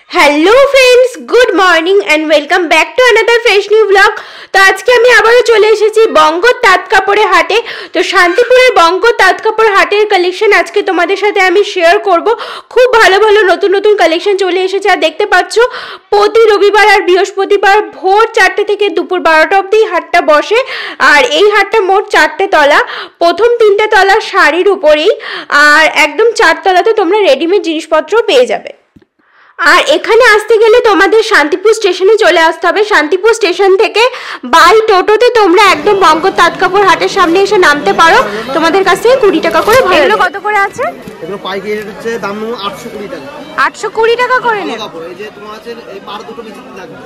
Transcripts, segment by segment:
Hello friends, good morning and welcome back to another fresh new blog. तो आज के আমি আবারো চলে এসেছি বঙ্গ তাঁত কাপড়ের হাটে। তো শান্তিপুরের বঙ্গ তাঁত কাপড় হাটের কালেকশন আজকে তোমাদের সাথে আমি শেয়ার করব। খুব ভালো ভালো নতুন নতুন কালেকশন চলে এসেছে। আর দেখতে পাচ্ছ প্রতি রবিবার আর বৃহস্পতিবার ভোর 4টে থেকে দুপুর 12টা অবধি হাটটা বসে। আর এই হাটটা মোট 4টে তলা, প্রথম 3টে তলা শাড়ির উপরেই, আর একদম 4 তলাতে তোমরা রেডিমেড জিনিসপত্র পেয়ে যাবে। আর এখানে আসতে গেলে তোমাদের শান্তিপুর স্টেশনে চলে আসতে হবে। শান্তিপুর স্টেশন থেকে বাই টোটোতে তোমরা একদম বঙ্গ তাঁত কাপড় হাটের সামনে এসে নামতে পারো। তোমাদের কাছ থেকে 20 টাকা করে ভাড়া। এগুলো কত করে আছে? এগুলো পাইকারি হচ্ছে দাম 820 টাকা। 820 টাকা করে নেবে। এই যে তোমার আছে এই পার দুটো নিচে লাগবে।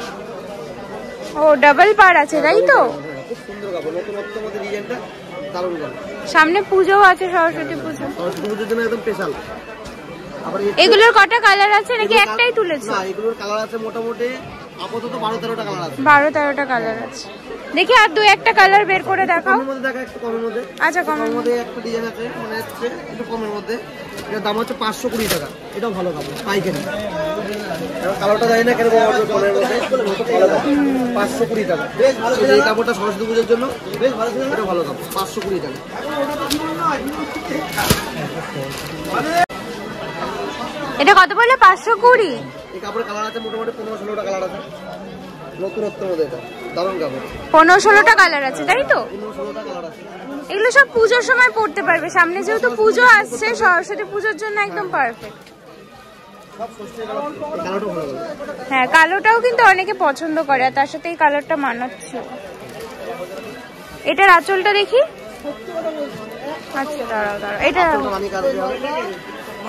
ও ডাবল পার আছে তাই তো? খুব সুন্দর কাপড়, নতুনত্ব মধ্যে ডিজাইনটা দারুণ কাপড়। সামনে পূজো আছে, সরস্বতী পূজো। সরস্বতী পূজোর জন্য একদম স্পেশাল। এগুলোর কটা কালার আছে নাকি একটাই তুলেছো? না, এগুলোর কালার আছে মোটামুটি আপাতত 12-13টা কালার আছে। 12-13টা কালার আছে। দেখি আর দুই একটা কালার বের করে দেখাও। কমের মধ্যে দেখা, একটু কমের মধ্যে। আচ্ছা, কমের মধ্যে একটা ডিজাইন আছে, মানে হচ্ছে একটু কমের মধ্যে। এটার দাম হচ্ছে 520 টাকা। এটাও ভালো কাপড়, পাইকারি। এবং কালারটা জানি না কেন কমের মধ্যে, ভালো কাপড় 520 টাকা। এই কাপড়টা সরস্বতী পুজোর জন্য বেশ ভালো, এটা ভালো কাপড় 520 টাকা। এটা কত বললে? 520। এই কাপড়ের কালার আছে মোটামুটি 15-16টা কালার আছে। নতুনত্বের মধ্যে এটা দারুণ কাপড়। 15-16টা কালার আছে তাই তো? 15-16টা কালার আছে। এগুলো সব পূজোর সময় পড়তে পারবে। সামনে যেহেতু পুজো আসছে, সরস্বতী পূজোর জন্য একদম পারফেক্ট। হ্যাঁ, কালোটাও কিন্তু অনেকে পছন্দ করে, আর তার সাথে এই কালারটা মানাচ্ছে। এটার আঁচলটা দেখি। আচ্ছা, দাঁড়াও দাঁড়াও, এটা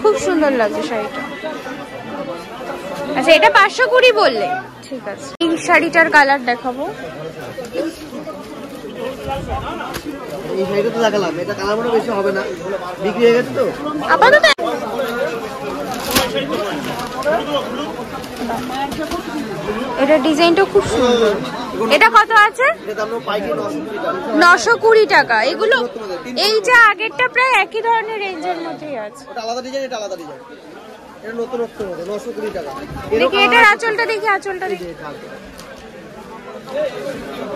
খুব সুন্দর লাগছে শাড়িটা। আচ্ছা, এটা 520 বললে? ঠিক আছে। এই শাড়িটার কালার দেখাবো। এই শাড়িটা তো দেখালাম, এটা কালার মনে বেশি হবে না, বিক্রি হয়ে গেছে তো আপাতত। এটা ডিজাইনটা খুব সুন্দর। এটা কত আছে? এটা দাম পাইকারি 920 টাকা। এগুলো এই যে আগেরটা প্রায় একই ধরনের রেঞ্জের মধ্যেই আছে। এটা আলাদা ডিজাইন, এটা আলাদা ডিজাইন। এটা নতুনত্বের মধ্যে 920 টাকা। দেখি এটার আঁচলটা দেখি, আঁচলটা দেখি।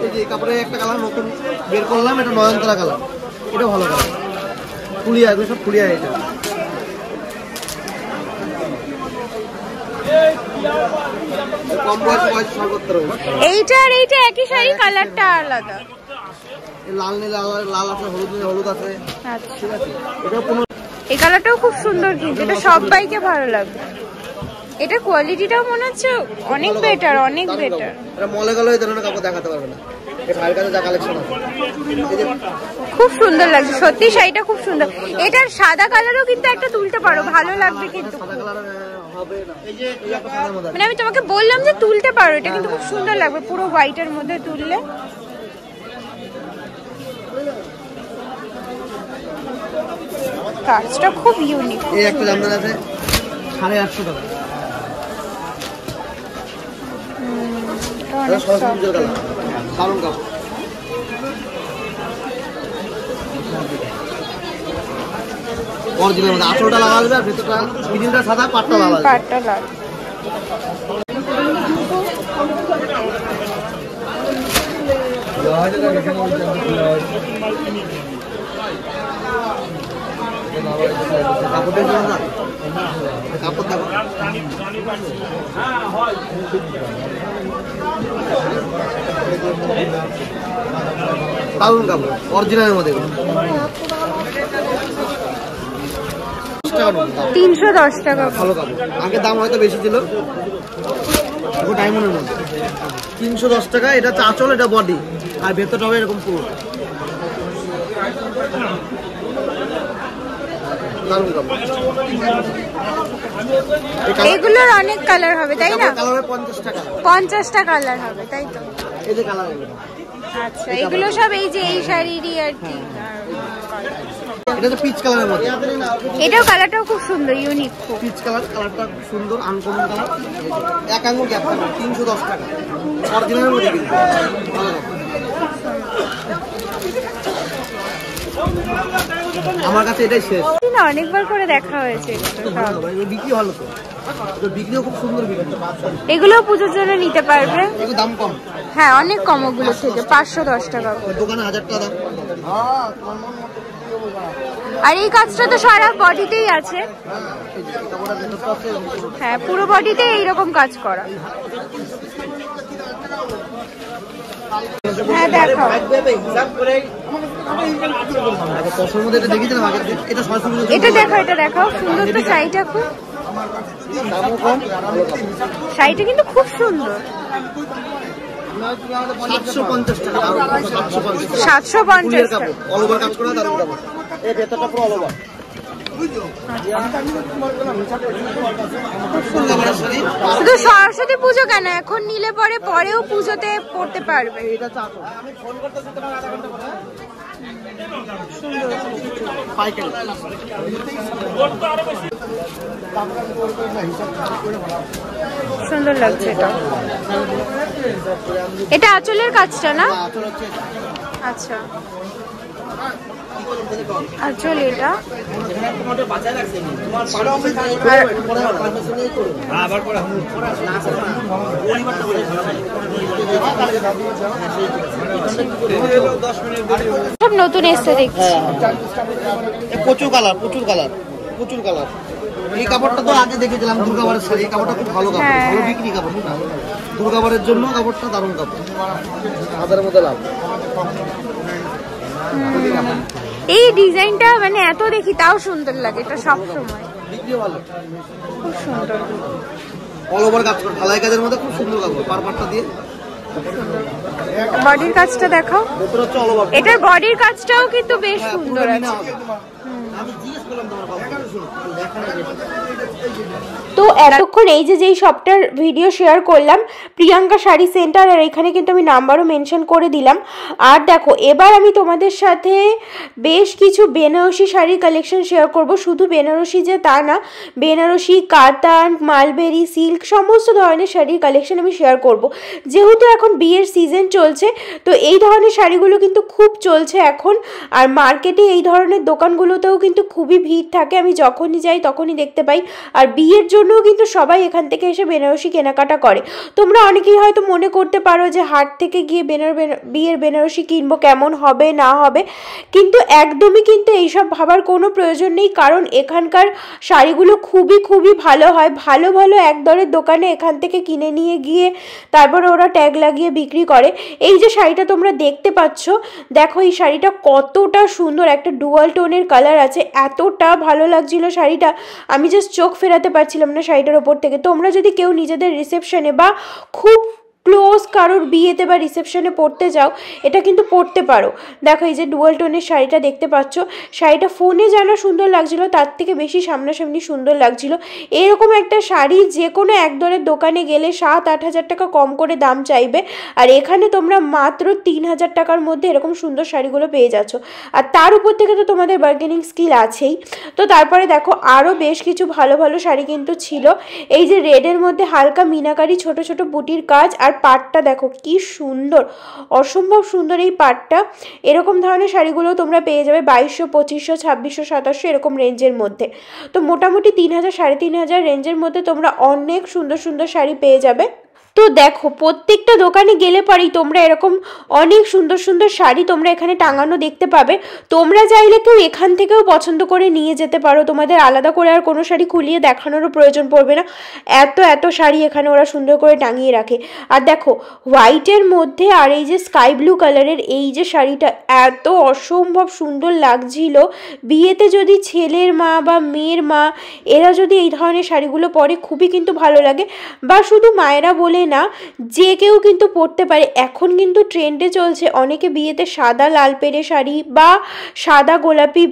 এই যে কাপড়ে একটা কালার নতুন বের করলাম, এটা নয়নতারা কালার। এটা ভালো কালার, ফুলিয়া, এগুলো সব ফুলিয়া। এটা কম বয়স সর্বত্র। এইটা আর এইটা একই শাড়ি, কালারটা আলাদা। লাল নীল, লাল আছে, হলুদ নীল, হলুদ আছে। আচ্ছা, ঠিক আছে। এটা কোনো এই কালারটাও খুব সুন্দর, কিন্তু এটা সবাইকে ভালো লাগবে। এটা কোয়ালিটিটাও মনে হচ্ছে অনেক বেটার, অনেক বেটার। এটা মলে গেলে এই ধরনের কাপড় দেখাতে পারবে না। এটা ভাইয়ের কাছে যা কালেকশন আছে, খুব সুন্দর লাগছে সত্যি, শাড়িটা খুব সুন্দর। এটার সাদা কালারও কিন্তু একটা তুলতে পারো, ভালো লাগবে। কিন্তু সাদা কালার হবে না, এই যে এই একটা সাদার মধ্যে, মানে আমি তোমাকে বললাম যে তুলতে পারো, এটা কিন্তু খুব সুন্দর লাগবে পুরো হোয়াইটের মধ্যে তুললে। কাজটা খুব ইউনিক। এই একটা জামদানি আছে 850 টাকা। এটা সরস্বতী পূজার কালার, দারুণ কাপড়। অরিজিনাল মধ্যে আঁচলটা লাগা আসবে, আর ভেতরটা ফিটিংটা সাদা, পাটটা লাল আসবে। পাটটা লাল। কাপড় দেখো না, কাপড় দেখো, দারুণ কাপড়, অরিজিনালের মধ্যে। 310 টাকা। ভালো কাপড়। আগে দাম হয়তো বেশি ছিল, ডায়মন্ডের মধ্যে 310 টাকা। এটা চাঁচল, এটা বডি, আর ভেতরটা হবে এরকম পুরো দারুণ কাপড়। এগুলোর অনেক কালার হবে তাই না? কালার হবে 50 টাকা। 50টা কালার হবে তাই তো? এই যে কালার। আচ্ছা, এগুলো সব এই যে এই শাড়িরই আর কি। এটা তো পিচ কালারের মধ্যে। এটাও কালারটাও খুব সুন্দর, ইউনিক। পিচ কালার, কালারটা খুব সুন্দর, আনকমন কালার। এক আঙ্গুল গ্যাপ থাকবে, 310 টাকা। অরিজিনালের মধ্যে কিন্তু ভালো কাপড়। আমার কাছে এটাই শেষ। না, অনেকবার করে দেখা হয়েছে। বিক্রি হলো তো। বিক্রিও খুব সুন্দর বিক্রি। এগুলো পুজোর জন্য নিতে পারবে, এগুলো দাম কম। হ্যাঁ অনেক কম ওগুলো থেকে, 510 টাকা। দোকানে 1000 টাকা দাম। আর এই কাজটা তো সারা বডিতেই আছে, হ্যাঁ পুরো বডিতে এইরকম কাজ করা। হ্যাঁ দেখো এটা দেখো, এটা দেখো সুন্দর তো শাড়িটা, খুব শাড়িটা কিন্তু খুব সুন্দর। 750 টাকা। 750 টাকা। অলওভার কাজ করা দারুণ কাপড়। এই ভেতরটা পুরো অলওভার। শুধু সরস্বতী পুজো কেন, এখন নিলে পরে পরেও পুজোতে পড়তে পারবে। সুন্দর লাগছে এটা। এটা আঁচলের কাজটা না? আচ্ছা আঁচল এটা। সব নতুন এসে দেখছি। প্রচুর কালার, প্রচুর কালার, প্রচুর কালার। এই কাপড়টা তো আগে দেখেছিলাম দুর্গাবারের শাড়ি। এই কাপড়টা খুব ভালো কাপড়, ভালো বিক্রি কাপড়। দুর্গাবারের জন্য কাপড়টা দারুণ কাপড়, হাজারের মধ্যে লাভ। এই ডিজাইনটা মানে এত দেখি তাও সুন্দর লাগে, এটা সব সময় বিক্রিও ভালো, খুব সুন্দর। অল ওভার কাজ করে, ঢালাই কাজের মধ্যে খুব সুন্দর কাপড়, পারপারটা দিয়ে। বডির কাজটা দেখাও, এটার বডির কাজটাও কিন্তু বেশ সুন্দর আছে। তো এতক্ষণ এই যেই শপটার ভিডিও শেয়ার করলাম প্রিয়াঙ্কা শাড়ি সেন্টার, আর এখানে কিন্তু আমি নাম্বারও মেনশন করে দিলাম। আর দেখো এবার আমি তোমাদের সাথে বেশ কিছু বেনারসি শাড়ির কালেকশন শেয়ার করব। শুধু বেনারসি যে তা না, বেনারসি, কাতান, মালবেরি, সিল্ক সমস্ত ধরনের শাড়ির কালেকশন আমি শেয়ার করব। যেহেতু এখন বিয়ের সিজন চলছে, তো এই ধরনের শাড়িগুলো কিন্তু খুব চলছে এখন। আর মার্কেটে এই ধরনের দোকানগুলোতেও কিন্তু খুবই ভিড় থাকে, আমি যখনই যাই তখনই দেখতে পাই। আর বিয়ের জন্যও কিন্তু সবাই এখান থেকে এসে বেনারসি কেনাকাটা করে। তোমরা অনেকেই হয়তো মনে করতে পারো যে হাট থেকে গিয়ে বিয়ের বেনারসি কিনবো, কেমন হবে না হবে, কিন্তু একদমই কিন্তু এইসব ভাবার কোনো প্রয়োজন নেই। কারণ এখানকার শাড়িগুলো খুবই খুবই ভালো হয়। ভালো ভালো এক দরের দোকানে এখান থেকে কিনে নিয়ে গিয়ে তারপর ওরা ট্যাগ লাগিয়ে বিক্রি করে। এই যে শাড়িটা তোমরা দেখতে পাচ্ছ, দেখো এই শাড়িটা কতটা সুন্দর, একটা ডুয়াল টোনের কালার আছে, এতটা ভালো লাগছিল শাড়িটা, আমি জাস্ট চোখ ফেরাতে পারছিলাম না শাড়িটার ওপর থেকে। তোমরা যদি কেউ নিজেদের রিসেপশনে বা খুব ক্লোজ কারোর বিয়েতে বা রিসেপশনে পরতে যাও, এটা কিন্তু পরতে পারো। দেখো এই যে ডুয়াল টোনের শাড়িটা দেখতে পাচ্ছ, শাড়িটা ফোনে যেন সুন্দর লাগছিল তার থেকে বেশি সামনাসামনি সুন্দর লাগছিল। এরকম একটা শাড়ি যে কোনো এক দরের দোকানে গেলে 7-8 হাজার টাকা কম করে দাম চাইবে, আর এখানে তোমরা মাত্র 3000 টাকার মধ্যে এরকম সুন্দর শাড়িগুলো পেয়ে যাচ্ছ। আর তার উপর থেকে তো তোমাদের বার্গেনিং স্কিল আছেই। তো তারপরে দেখো আরও বেশ কিছু ভালো ভালো শাড়ি কিন্তু ছিল। এই যে রেডের মধ্যে হালকা মিনাকারি ছোট ছোট বুটির কাজ, আর পাটটা দেখো কি সুন্দর, অসম্ভব সুন্দর এই পাটটা। এরকম ধরনের শাড়িগুলো তোমরা পেয়ে যাবে 2200, 2500, 2600, 2700 এরকম রেঞ্জের মধ্যে। তো মোটামুটি 3000, 3500 রেঞ্জের মধ্যে তোমরা অনেক সুন্দর সুন্দর শাড়ি পেয়ে যাবে। তো দেখো প্রত্যেকটা দোকানে গেলে পরেই তোমরা এরকম অনেক সুন্দর সুন্দর শাড়ি তোমরা এখানে টাঙানো দেখতে পাবে। তোমরা চাইলে কেউ এখান থেকেও পছন্দ করে নিয়ে যেতে পারো, তোমাদের আলাদা করে আর কোনো শাড়ি খুলিয়ে দেখানোরও প্রয়োজন পড়বে না, এত এত শাড়ি এখানে ওরা সুন্দর করে টাঙিয়ে রাখে। আর দেখো হোয়াইটের মধ্যে আর এই যে স্কাই ব্লু কালারের এই যে শাড়িটা এত অসম্ভব সুন্দর লাগছিল। বিয়েতে যদি ছেলের মা বা মেয়ের মা এরা যদি এই ধরনের শাড়িগুলো পরে খুবই কিন্তু ভালো লাগে, বা শুধু মায়েরা বলে না, যে কেউ কিন্তু পরতে পারে। এখন কিন্তু ট্রেন্ডে চলছে অনেকে বিয়েতে সাদা লাল পেড়ে শাড়ি বা সাদা গোলাপি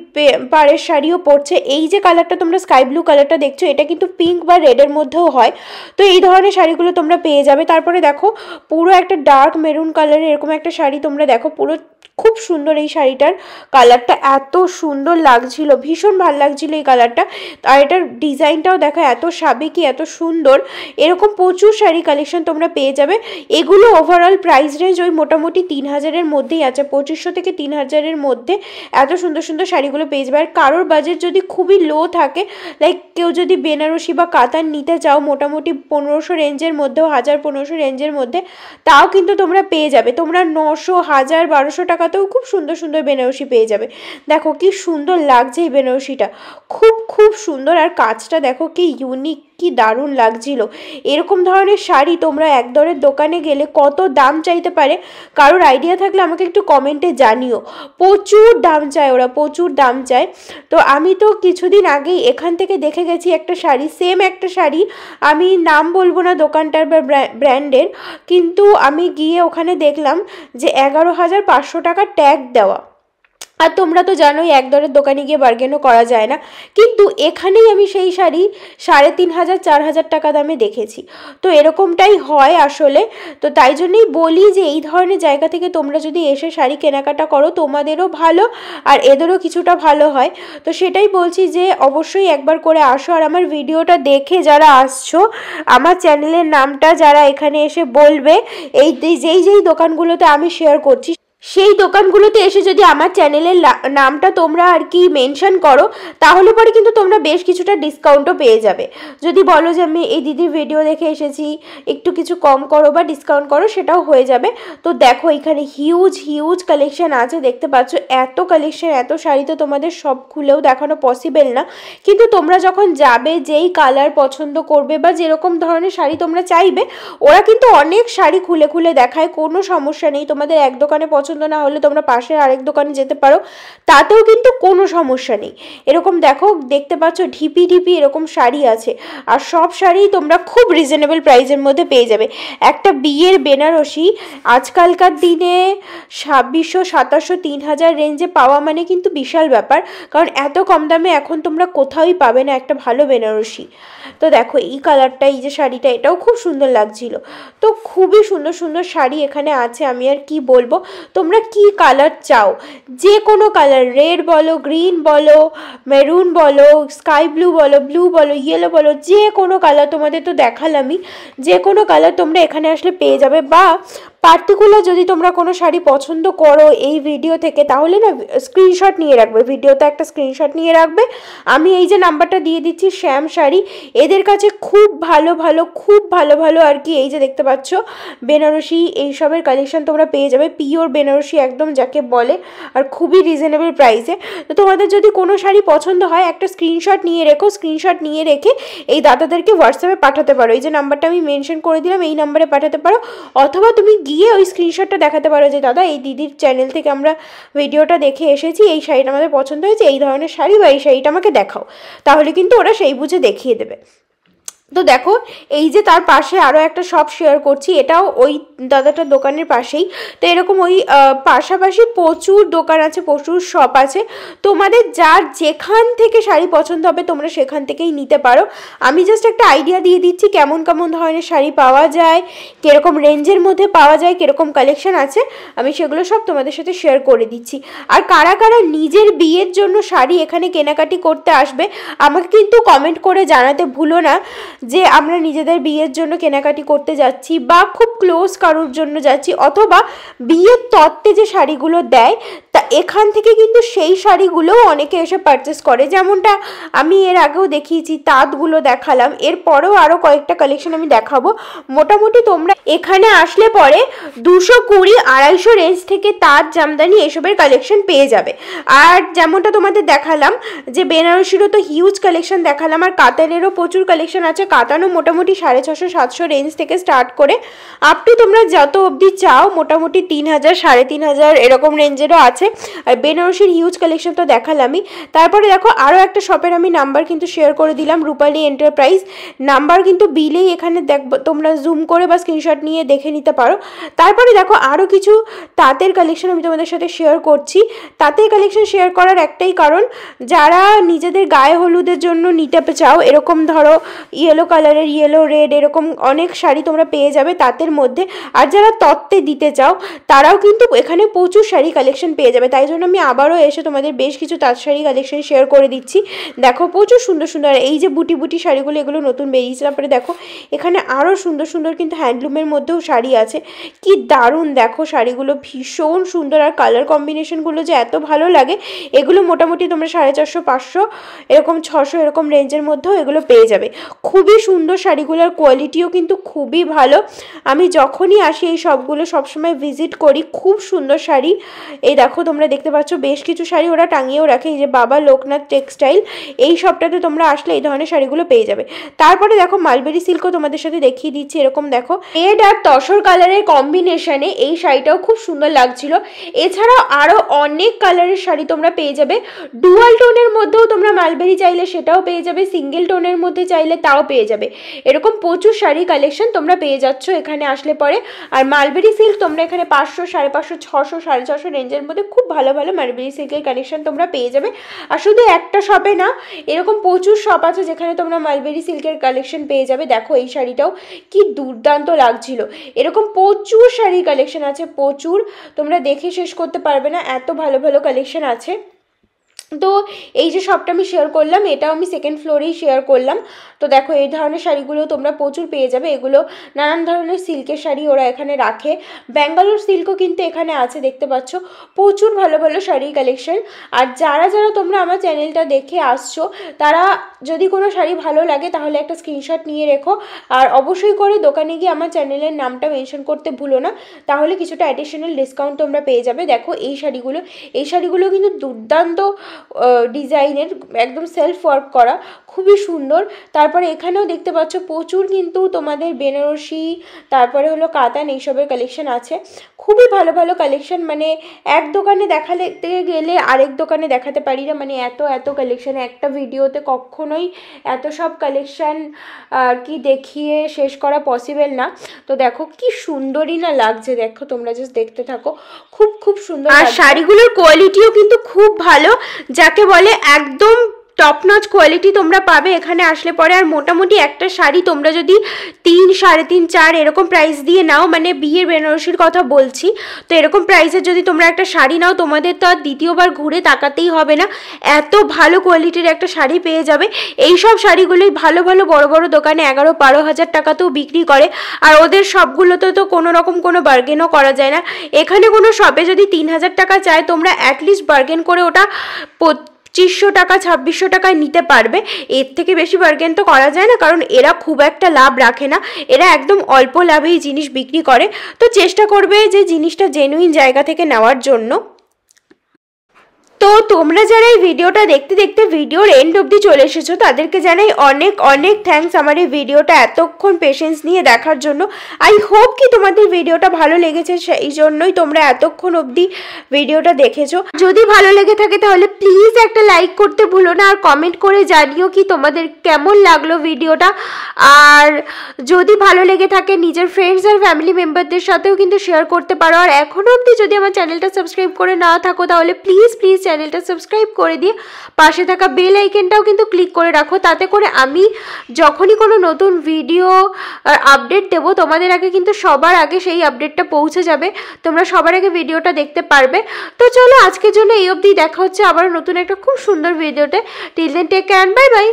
পাড়ের শাড়িও পরছে। এই যে কালারটা তোমরা স্কাই ব্লু কালারটা দেখছো, এটা কিন্তু পিঙ্ক বা রেডের মধ্যেও হয়। তো এই ধরনের শাড়িগুলো তোমরা পেয়ে যাবে। তারপরে দেখো পুরো একটা ডার্ক মেরুন কালারের এরকম একটা শাড়ি তোমরা দেখো, পুরো খুব সুন্দর এই শাড়িটার কালারটা, এত সুন্দর লাগছিল, ভীষণ ভালো লাগছিল এই কালারটা। আর এটার ডিজাইনটাও দেখো এত সাবেকি, এত সুন্দর। এরকম প্রচুর শাড়ি কালেকশন তোমরা পেয়ে যাবে। এগুলো ওভারঅল প্রাইস রেঞ্জ ওই মোটামুটি 3000-এর মধ্যেই আছে, 2500 থেকে 3000-এর মধ্যে এত সুন্দর সুন্দর শাড়িগুলো পেয়ে যাবে। আর কারোর বাজেট যদি খুবই লো থাকে, লাইক কেউ যদি বেনারসি বা কাতান নিতে চাও মোটামুটি 1500 রেঞ্জের মধ্যেও, 1000-1500 রেঞ্জের মধ্যে, তাও কিন্তু তোমরা পেয়ে যাবে। তোমরা 900, 1000, 1200 টাকাতেও খুব সুন্দর সুন্দর বেনারসি পেয়ে যাবে। দেখো কি সুন্দর লাগছে এই বেনারসিটা, খুব খুব সুন্দর। আর কাজটা দেখো কি ইউনিক, কি দারুণ লাগছিল। এরকম ধরনের শাড়ি তোমরা একদরের দোকানে গেলে কত দাম চাইতে পারে, কারোর আইডিয়া থাকলে আমাকে একটু কমেন্টে জানিও। প্রচুর দাম চায় ওরা, প্রচুর দাম চায়। তো আমি তো কিছুদিন আগেই এখান থেকে দেখে গেছি একটা শাড়ি, সেম একটা শাড়ি, আমি নাম বলবো না দোকানটার বা ব্র্যান্ডের, কিন্তু আমি গিয়ে ওখানে দেখলাম যে 11,500 টাকা ট্যাগ দেওয়া। আর তোমরা তো জানোই একদরের দোকানে গিয়ে বার্গেনও করা যায় না, কিন্তু এখানেই আমি সেই শাড়ি 3500-4000 টাকা দামে দেখেছি। তো এরকমটাই হয় আসলে। তো তাই জন্যই বলি যে এই ধরনের জায়গা থেকে তোমরা যদি এসে শাড়ি কেনাকাটা করো তোমাদেরও ভালো আর এদেরও কিছুটা ভালো হয়। তো সেটাই বলছি যে অবশ্যই একবার করে আসো। আর আমার ভিডিওটা দেখে যারা আসছো, আমার চ্যানেলের নামটা যারা এখানে এসে বলবে, এই যেই দোকানগুলোতে আমি শেয়ার করছি সেই দোকানগুলোতে এসে যদি আমার চ্যানেলের নামটা তোমরা আর কি মেনশন করো, তাহলে পরে কিন্তু তোমরা বেশ কিছুটা ডিসকাউন্টও পেয়ে যাবে। যদি বলো যে আমি এই দিদির ভিডিও দেখে এসেছি, একটু কিছু কম করো বা ডিসকাউন্ট করো, সেটাও হয়ে যাবে। তো দেখো এখানে হিউজ হিউজ কালেকশন আছে, দেখতে পাচ্ছ এত কালেকশন, এত শাড়ি তো তোমাদের সব খুলেও দেখানো পসিবল না। কিন্তু তোমরা যখন যাবে, যেই কালার পছন্দ করবে বা যেরকম ধরনের শাড়ি তোমরা চাইবে, ওরা কিন্তু অনেক শাড়ি খুলে খুলে দেখায়, কোনো সমস্যা নেই। তোমাদের এক দোকানে পছন্দ না হলে তোমরা পাশের আরেক দোকানে যেতে পারো, তাতেও কিন্তু কোনো সমস্যা নেই। এরকম দেখো, দেখতে পাচ্ছ ঢিপি ঢিপি এরকম শাড়ি আছে, আর সব শাড়ি তোমরা খুব রিজনেবল প্রাইসের মধ্যে পেয়ে যাবে। একটা বিয়ের বেনারসি আজকালকার দিনে 2600, 2700, 3000 রেঞ্জে পাওয়া মানে কিন্তু বিশাল ব্যাপার, কারণ এত কম দামে এখন তোমরা কোথাওই পাবে না একটা ভালো বেনারসি। তো দেখো এই কালারটা, এই যে শাড়িটা, এটাও খুব সুন্দর লাগছিল। তো খুবই সুন্দর সুন্দর শাড়ি এখানে আছে, আমি আর কি বলবো। তোমরা কি কালার চাও, যে কোনো কালার, রেড বলো, গ্রিন বলো, মেরুন বলো, স্কাই ব্লু বলো, ব্লু বলো, ইয়েলো বলো, যে কোনো কালার, তোমাদের তো দেখালামই, যে কোনো কালার তোমরা এখানে আসলে পেয়ে যাবে। বা পার্টিকুলার যদি তোমরা কোনো শাড়ি পছন্দ করো এই ভিডিও থেকে, তাহলে না স্ক্রিনশট নিয়ে রাখবে, ভিডিওতে একটা স্ক্রিনশট নিয়ে রাখবে। আমি এই যে নাম্বারটা দিয়ে দিচ্ছি, শ্যাম শাড়ি, এদের কাছে খুব ভালো ভালো, খুব ভালো ভালো আর কি, এই যে দেখতে পাচ্ছ বেনারসি এইসবের কালেকশন তোমরা পেয়ে যাবে, পিওর বেনারসি একদম যাকে বলে, আর খুবই রিজনেবল প্রাইসে। তো তোমাদের যদি কোনো শাড়ি পছন্দ হয় একটা স্ক্রিনশট নিয়ে রেখো, স্ক্রিনশট নিয়ে রেখে এই দাদাদেরকে হোয়াটসঅ্যাপে পাঠাতে পারো। এই যে নাম্বারটা আমি মেনশন করে দিলাম, এই নাম্বারে পাঠাতে পারো, অথবা তুমি গিয়ে ওই স্ক্রিনশটটা দেখাতে পারো যে দাদা এই দিদির চ্যানেল থেকে আমরা ভিডিওটা দেখে এসেছি, এই শাড়িটা আমাদের পছন্দ হয়েছে, এই ধরনের শাড়ি বা এই শাড়িটা আমাকে দেখাও, তাহলে কিন্তু ওরা সেই বুঝে দেখিয়ে দেবে। তো দেখো এই যে তার পাশে আরও একটা শপ শেয়ার করছি, এটাও ওই দাদাটার দোকানের পাশেই। তো এরকম ওই পাশাপাশি প্রচুর দোকান আছে, প্রচুর শপ আছে, তোমাদের যার যেখান থেকে শাড়ি পছন্দ হবে তোমরা সেখান থেকেই নিতে পারো। আমি জাস্ট একটা আইডিয়া দিয়ে দিচ্ছি কেমন কেমন ধরনের শাড়ি পাওয়া যায়, কীরকম রেঞ্জের মধ্যে পাওয়া যায়, কীরকম কালেকশন আছে, আমি সেগুলো সব তোমাদের সাথে শেয়ার করে দিচ্ছি। আর কারা কারা নিজের বিয়ের জন্য শাড়ি এখানে কেনাকাটি করতে আসবে আমাকে কিন্তু কমেন্ট করে জানাতে ভুলো না যে আমরা নিজেদের বিয়ের জন্য কেনাকাটি করতে যাচ্ছি, বা খুব ক্লোজ কারোর জন্য যাচ্ছি, অথবা বিয়ের তত্ত্বে যে শাড়িগুলো দেয় তা এখান থেকে কিন্তু সেই শাড়িগুলোও অনেকে এসে পারচেস করে। যেমনটা আমি এর আগেও দেখিয়েছি, তাঁতগুলো দেখালাম, এরপরেও আরও কয়েকটা কালেকশন আমি দেখাবো। মোটামুটি তোমরা এখানে আসলে পরে 220, 250 রেঞ্জ থেকে তাঁত, জামদানি এসবের কালেকশন পেয়ে যাবে। আর যেমনটা তোমাদের দেখালাম যে বেনারসিরও তো হিউজ কালেকশন দেখালাম, আর কাতানেরও প্রচুর কালেকশন আছে। কাতানও মোটামুটি 650, 700 রেঞ্জ থেকে স্টার্ট করে আপ টু তোমরা যত অবধি চাও মোটামুটি 3000, 3500 এরকম রেঞ্জেরও আছে। আর বেনারসির হিউজ কালেকশন তো দেখালামই। তারপরে দেখো আরও একটা শপের আমি নাম্বার কিন্তু শেয়ার করে দিলাম, রূপালী এন্টারপ্রাইজ, নাম্বার কিন্তু বিলেই এখানে দেখবো, তোমরা জুম করে বা স্ক্রিনশট নিয়ে দেখে নিতে পারো। তারপরে দেখো আরও কিছু তাঁতের কালেকশন আমি তোমাদের সাথে শেয়ার করছি। তাঁতের কালেকশন শেয়ার করার একটাই কারণ, যারা নিজেদের গায়ে হলুদের জন্য নিতে চাও, এরকম ধরো ইয়েলো কালারের, ইয়েলো রেড এরকম অনেক শাড়ি তোমরা পেয়ে যাবে তাঁতের মধ্যে। আর যারা তত্ত্বে দিতে চাও তারাও কিন্তু এখানে প্রচুর শাড়ি কালেকশন পেয়ে যাবে। তাই জন্য আমি আবারও এসে তোমাদের বেশ কিছু তাঁত শাড়ি কালেকশন শেয়ার করে দিচ্ছি। দেখো প্রচুর সুন্দর সুন্দর এই যে বুটি বুটি শাড়িগুলো, এগুলো নতুন বেরিয়েছে। তারপরে দেখো এখানে আরও সুন্দর সুন্দর কিন্তু হ্যান্ডলুমের মধ্যেও শাড়ি আছে, কি দারুণ দেখো শাড়িগুলো ভীষণ সুন্দর। আর কালার কম্বিনেশনগুলো যে এত ভালো লাগে, এগুলো মোটামুটি তোমরা 450, 500 এরকম 600 এরকম রেঞ্জের মধ্যেও এগুলো পেয়ে যাবে। খুবই সুন্দর শাড়িগুলোর কোয়ালিটিও কিন্তু খুবই ভালো। আমি যখনই আসি এই সবগুলো সবসময় ভিজিট করি, খুব সুন্দর শাড়ি। এই দেখো তোমরা দেখতে পাচ্ছ বেশ কিছু শাড়ি ওরা টাঙিয়েও রাখে, এই যে বাবা লোকনাথ টেক্সটাইল, এই সবটাতে তোমরা আসলে এই ধরনের শাড়িগুলো পেয়ে যাবে। তারপরে দেখো মালবেরি সিল্কও তোমাদের সাথে দেখিয়ে দিচ্ছি। এরকম দেখো রেড আর তসর কালারের কম্বিনেশনে এই শাড়িটাও খুব সুন্দর লাগছিল। এছাড়াও আরও অনেক কালারের শাড়ি তোমরা পেয়ে যাবে। ডুয়াল টোনের মধ্যেও তোমরা মালবেরি চাইলে সেটাও পেয়ে যাবে, সিঙ্গেল টোনের মধ্যে চাইলে তাও পেয়ে যাবে। এরকম প্রচুর শাড়ি কালেকশন তোমরা পেয়ে যাচ্ছ এখানে আসলে পরে। আর মালবেরি সিল্ক তোমরা এখানে 500, 550, 600, 650 রেঞ্জের মধ্যে খুব ভালো ভালো মালবেরি সিল্কের কালেকশন তোমরা পেয়ে যাবে। আর শুধু একটা শপে না, এরকম প্রচুর শপ আছে যেখানে তোমরা মালবেরি সিল্কের কালেকশন পেয়ে যাবে। দেখো এই শাড়িটাও কি দুর্দান্ত লাগছিল। এরকম প্রচুর শাড়ি কালেকশন আছে, প্রচুর, তোমরা দেখে শেষ করতে পারবে না, এত ভালো ভালো কালেকশন আছে। তো এই যে শপটা আমি শেয়ার করলাম, এটাও আমি সেকেন্ড ফ্লোরেই শেয়ার করলাম। তো দেখো এই ধরনের শাড়িগুলো তোমরা প্রচুর পেয়ে যাবে। এগুলো নানান ধরনের সিল্কের শাড়ি ওরা এখানে রাখে। ব্যাঙ্গালোর সিল্কও কিন্তু এখানে আছে, দেখতে পাচ্ছ প্রচুর ভালো ভালো শাড়ি কালেকশন। আর যারা যারা তোমরা আমার চ্যানেলটা দেখে আসছো, তারা যদি কোনো শাড়ি ভালো লাগে তাহলে একটা স্ক্রিনশট নিয়ে রেখো। আর অবশ্যই করে দোকানে গিয়ে আমার চ্যানেলের নামটা মেনশন করতে ভুলো না, তাহলে কিছুটা অ্যাডিশনাল ডিসকাউন্ট তোমরা পেয়ে যাবে। দেখো এই শাড়িগুলো কিন্তু দুর্দান্ত ডিজাইনের, একদম সেলফ ওয়ার্ক করা, খুবই সুন্দর। তারপরে এখানেও দেখতে পাচ্ছ প্রচুর কিন্তু তোমাদের বেনারসি, তারপরে হলো কাতান, এইসবের কালেকশন আছে। খুবই ভালো ভালো কালেকশন, মানে এক দোকানে দেখাতে গেলে আরেক দোকানে দেখাতে পারি না, মানে এত এত কালেকশন একটা ভিডিওতে কখনোই এত সব কালেকশন আর কি দেখিয়ে শেষ করা পসিবল না। তো দেখো কি সুন্দরই না লাগছে, দেখো তোমরা জাস্ট দেখতে থাকো, খুব খুব সুন্দর। আর শাড়িগুলোর কোয়ালিটিও কিন্তু খুব ভালো, যাকে বলে একদম টপ নচ কোয়ালিটি তোমরা পাবে এখানে আসলে পরে। আর মোটামুটি একটা শাড়ি তোমরা যদি 3, 3.5, 4 এরকম প্রাইস দিয়ে নাও, মানে বিয়ের বেনারসির কথা বলছি, তো এরকম প্রাইসের যদি তোমরা একটা শাড়ি নাও, তোমাদের তো আর দ্বিতীয়বার ঘুরে তাকাতেই হবে না, এত ভালো কোয়ালিটির একটা শাড়ি পেয়ে যাবে। এই সব শাড়িগুলোই ভালো ভালো বড় বড় দোকানে 11-12 হাজার টাকাতেও বিক্রি করে। আর ওদের সবগুলোতে তো কোনো রকম কোনো বার্গেনও করা যায় না। এখানে কোনো শপে যদি 3000 টাকা চায়, তোমরা অ্যাটলিস্ট বার্গেন করে ওটা 2500 টাকা 2600 টাকায় নিতে পারবে। এর থেকে বেশি বার্গেন তো করা যায় না, কারণ এরা খুব একটা লাভ রাখে না, এরা একদম অল্প লাভেই জিনিস বিক্রি করে। তো চেষ্টা করবে যে জিনিসটা জেনুইন জায়গা থেকে নেওয়ার জন্য। তো তোমরা যারা এই ভিডিওটা দেখতে দেখতে ভিডিওর এন্ড অবধি চলে এসেছো, তাদেরকে জানাই অনেক অনেক থ্যাঙ্কস আমার এই ভিডিওটা এতক্ষণ পেশেন্স নিয়ে দেখার জন্য। আই হোপ কি তোমাদের ভিডিওটা ভালো লেগেছে, সেই জন্যই তোমরা এতক্ষণ অবধি ভিডিওটা দেখেছো। যদি ভালো লেগে থাকে তাহলে প্লিজ একটা লাইক করতে ভুলো না, আর কমেন্ট করে জানিও কি তোমাদের কেমন লাগলো ভিডিওটা। আর যদি ভালো লেগে থাকে নিজের ফ্রেন্ডস আর ফ্যামিলি মেম্বারদের সাথেও কিন্তু শেয়ার করতে পারো। আর এখনও অবধি যদি আমার চ্যানেলটা সাবস্ক্রাইব করে না থাকো, তাহলে প্লিজ চ্যানেলটা সাবস্ক্রাইব করে দিয়ে পাশে থাকা বেল আইকনটাও কিন্তু ক্লিক করে রাখো, তাতে করে আমি যখনই কোনো নতুন ভিডিও আপডেট দেবো, তোমাদের আগে কিন্তু সবার আগে সেই আপডেটটা পৌঁছে যাবে, তোমরা সবার আগে ভিডিওটা দেখতে পারবে। তো চলো আজকের জন্য এই অবধি, দেখা হচ্ছে আবার নতুন একটা খুব সুন্দর ভিডিওতে। Till then take care, bye by.